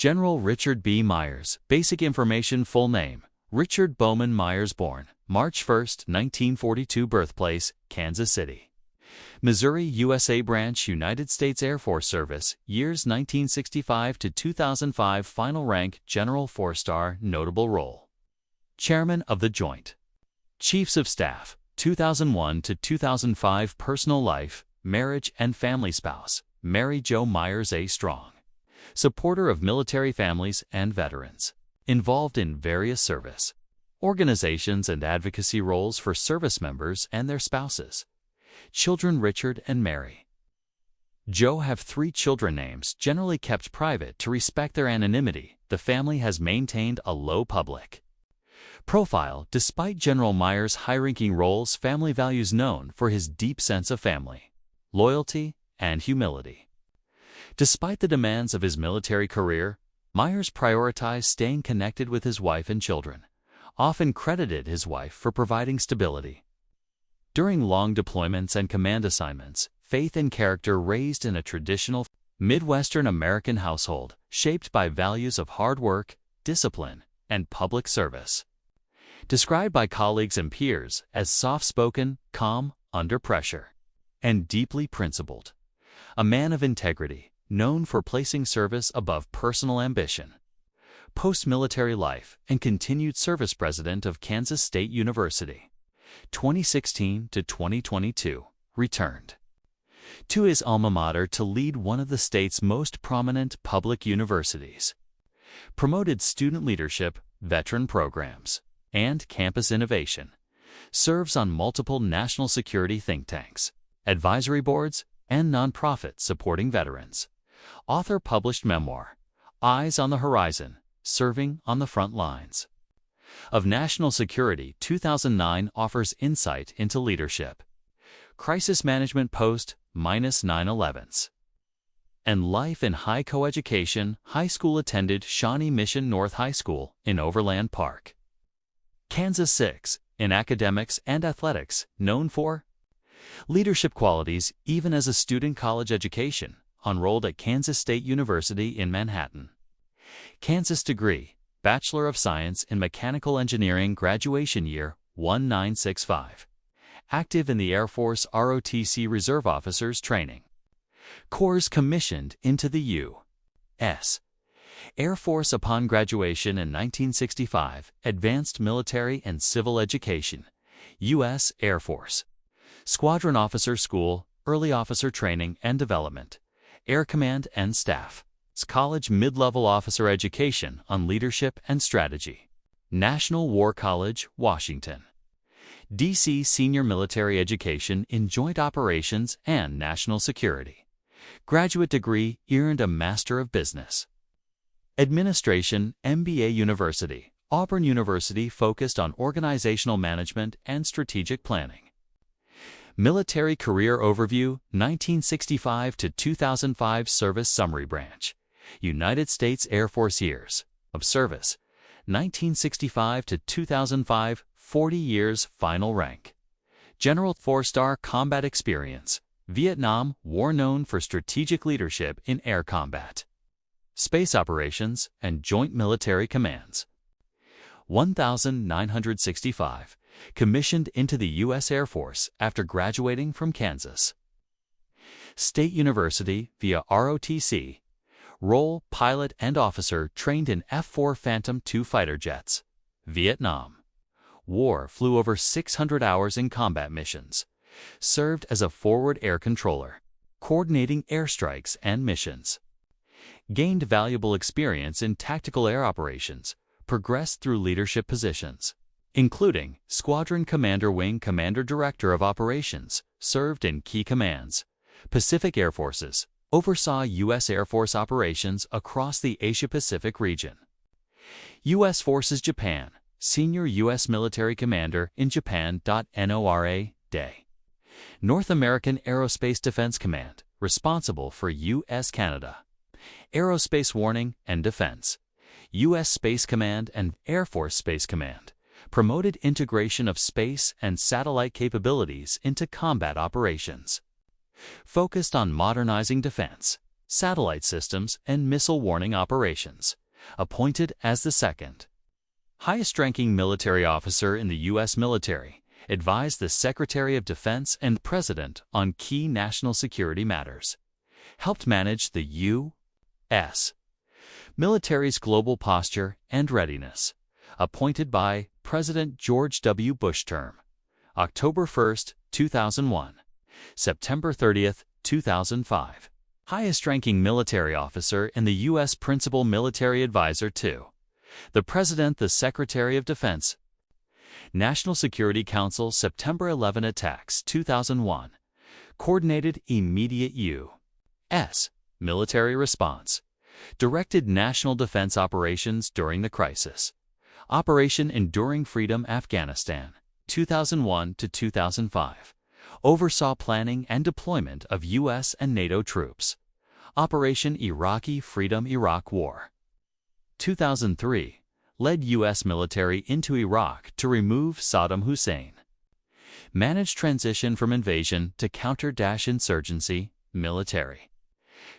General Richard B. Myers. Basic information. Full name: Richard Bowman Myers. Born March 1, 1942. Birthplace: Kansas City, Missouri, USA. Branch: United States Air Force. Service: years 1965 to 2005. Final rank: General 4-star. Notable role: Chairman of the Joint Chiefs of Staff, 2001 to 2005. Personal life: marriage and family. Spouse: Mary Jo Myers A. Strong. Supporter of military families and veterans. Involved in various service organizations and advocacy roles for service members and their spouses. Children: Richard and Mary Jo have 3 children. Names generally kept private to respect their anonymity. The family has maintained a low public profile. Despite General Myers' high-ranking roles, family values. Known for his deep sense of family, loyalty, and humility. Despite the demands of his military career, Myers prioritized staying connected with his wife and children, often credited his wife for providing stability during long deployments and command assignments. Faith and character: raised in a traditional Midwestern American household, shaped by values of hard work, discipline, and public service. Described by colleagues and peers as soft-spoken, calm under pressure, and deeply principled. A man of integrity, known for placing service above personal ambition. Post-military life and continued service. President of Kansas State University, 2016 to 2022. Returned to his alma mater to lead one of the state's most prominent public universities. Promoted student leadership, veteran programs, and campus innovation. Serves on multiple national security think tanks, advisory boards, and nonprofits supporting veterans. Author. Published memoir, Eyes on the Horizon: Serving on the Front Lines of National Security, 2009. Offers insight into leadership, crisis management post-9/11s, and life in high coeducation. High school attended Shawnee Mission North High School in Overland Park, Kansas. 6. In academics and athletics, known for leadership qualities even as a student. College education: enrolled at Kansas State University in Manhattan, Kansas. Degree: Bachelor of Science in Mechanical Engineering. Graduation year: 1965. Active in the Air Force ROTC Reserve Officers Training Corps. Commissioned into the U.S. Air Force upon graduation in 1965. Advanced Military and Civil Education, U.S. Air Force Squadron Officer School, Early Officer Training and Development, Air Command and Staff. College Mid-Level Officer Education on Leadership and Strategy, National War College, Washington, D.C. Senior Military Education in Joint Operations and National Security. Graduate degree: earned a Master of Business Administration, MBA. University: Auburn University. Focused on organizational management and strategic planning. Military career overview: 1965 to 2005. Service summary: branch: United States Air Force. Years of service: 1965 to 2005, 40 years. Final rank: General. 4-star. Combat experience: Vietnam War. Known for strategic leadership in air combat, space operations, and joint military commands. 1965. Commissioned into the U.S. Air Force after graduating from Kansas State University via ROTC. Role: pilot and officer. Trained in F-4 Phantom II fighter jets. Vietnam War. Flew over 600 hours in combat missions. Served as a forward air controller, coordinating airstrikes and missions. Gained valuable experience in tactical air operations. Progressed through leadership positions, including Squadron Commander, Wing Commander, Director of Operations. Served in key commands. Pacific Air Forces. Oversaw U.S. Air Force operations across the Asia-Pacific region. U.S. Forces Japan. Senior U.S. Military Commander in Japan. NORA Day. North American Aerospace Defense Command. Responsible for U.S.-Canada Aerospace Warning and Defense. U.S. Space Command and Air Force Space Command. Promoted integration of space and satellite capabilities into combat operations. Focused on modernizing defense, satellite systems, and missile warning operations, appointed as the second highest-ranking military officer in the U.S. military, advised the Secretary of Defense and President on key national security matters, helped manage the U.S. military's global posture and readiness, appointed by President George W. Bush term, October 1, 2001, September 30, 2005. Highest-ranking military officer in the U.S. Principal Military Advisor to the President, the Secretary of Defense. National Security Council September 11 attacks 2001. Coordinated immediate U.S. military response. Directed national defense operations during the crisis. Operation Enduring Freedom Afghanistan 2001 to 2005. Oversaw planning and deployment of U.S. and NATO troops. Operation Iraqi Freedom Iraq War 2003. Led U.S. military into Iraq to remove Saddam Hussein. Managed transition from invasion to counter-insurgency, military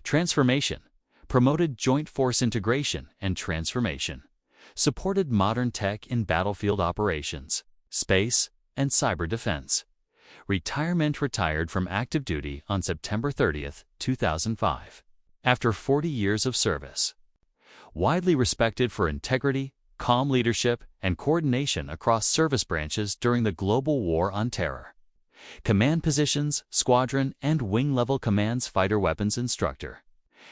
transformation. Promoted joint force integration and transformation. Supported modern tech in battlefield operations, space, and cyber defense. Retired from active duty on September 30, 2005. After 40 years of service. Widely respected for integrity, calm leadership, and coordination across service branches during the global war on terror. Command positions, squadron and wing-level commands fighter weapons instructor.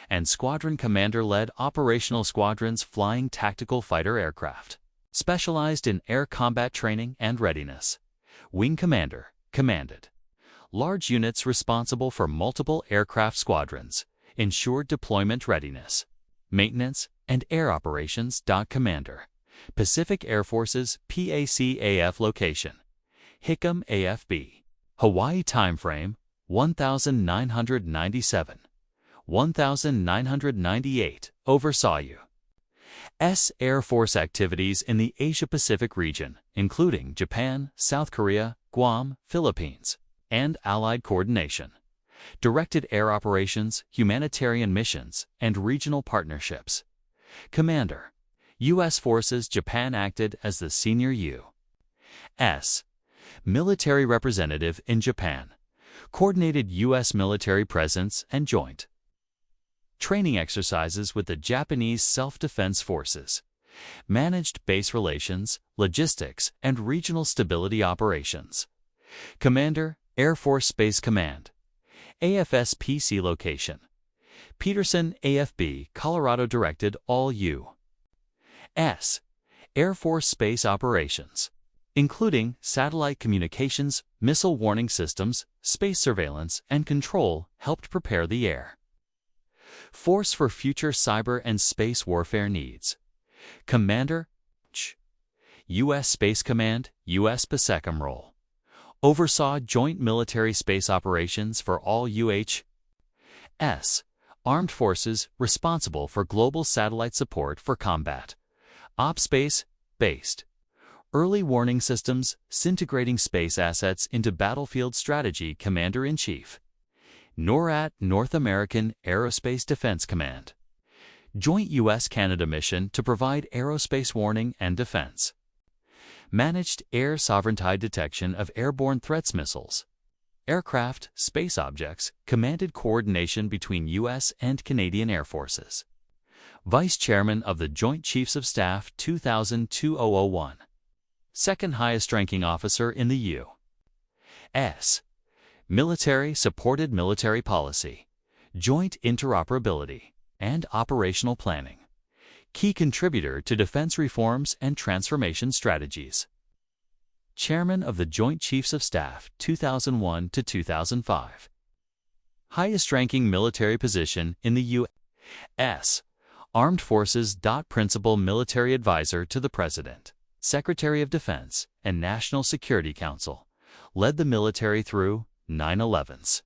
And squadron commander led operational squadrons flying tactical fighter aircraft. Specialized in air combat training and readiness. Wing commander, commanded large units responsible for multiple aircraft squadrons, ensured deployment readiness, maintenance, and air operations. Commander, Pacific Air Forces PACAF location, Hickam AFB, Hawaii timeframe 1997. 1998, oversaw U.S. Air Force activities in the Asia-Pacific region, including Japan, South Korea, Guam, Philippines, and Allied coordination. Directed air operations, humanitarian missions, and regional partnerships. Commander, U.S. Forces Japan acted as the senior U.S. military representative in Japan. Coordinated U.S. military presence and joint training exercises with the Japanese Self-Defense Forces. Managed base relations, logistics, and regional stability operations. Commander, Air Force Space Command. AFSPC location. Peterson AFB, Colorado directed all U.S. Air Force space operations, including satellite communications, missile warning systems, space surveillance, and control, helped prepare the Air Force for future cyber and space warfare needs. Commander, U.S. Space Command, U.S. PSECOM role. Oversaw joint military space operations for all U.S. armed forces responsible for global satellite support for combat. Space-based early warning systems, integrating space assets into battlefield strategy. Commander-in-Chief. NORAD, North American Aerospace Defense Command. Joint U.S.-Canada mission to provide aerospace warning and defense. Managed air sovereignty detection of airborne threats missiles. Aircraft, space objects, commanded coordination between U.S. and Canadian Air Forces. Vice Chairman of the Joint Chiefs of Staff 2000-2001. Second highest ranking officer in the U.S. military, supported military policy, joint interoperability, and operational planning. Key contributor to defense reforms and transformation strategies. Chairman of the Joint Chiefs of Staff 2001-2005. Highest ranking military position in the U.S. Armed Forces. Principal military advisor to the President, Secretary of Defense, and National Security Council. Led the military through 9/11's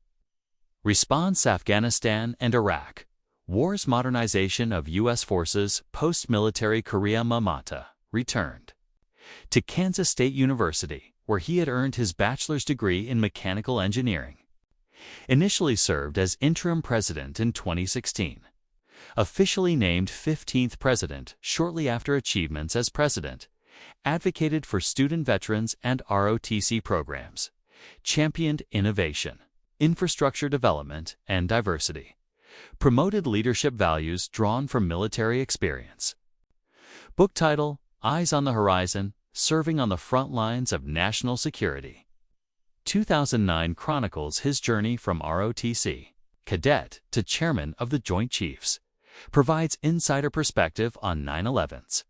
response Afghanistan and Iraq. Wars. Modernization of U.S. forces. Post-military career. Mamata returned to Kansas State University, where he had earned his bachelor's degree in mechanical engineering. Initially served as interim president in 2016. Officially named 15th president shortly after achievements as president. Advocated for student veterans and ROTC programs. Championed innovation, infrastructure development, and diversity. Promoted leadership values drawn from military experience. Book title: Eyes on the Horizon, Serving on the Front Lines of National Security. 2009 chronicles his journey from ROTC cadet to chairman of the Joint Chiefs. Provides insider perspective on 9/11s,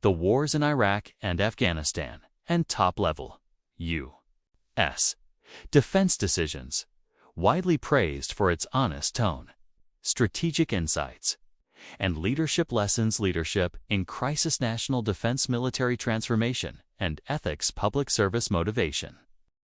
the wars in Iraq and Afghanistan, and top-level U.S. defense decisions. Widely praised for its honest tone, strategic insights, and leadership lessons. Leadership in crisis, national defense, military transformation, and ethics, public service motivation.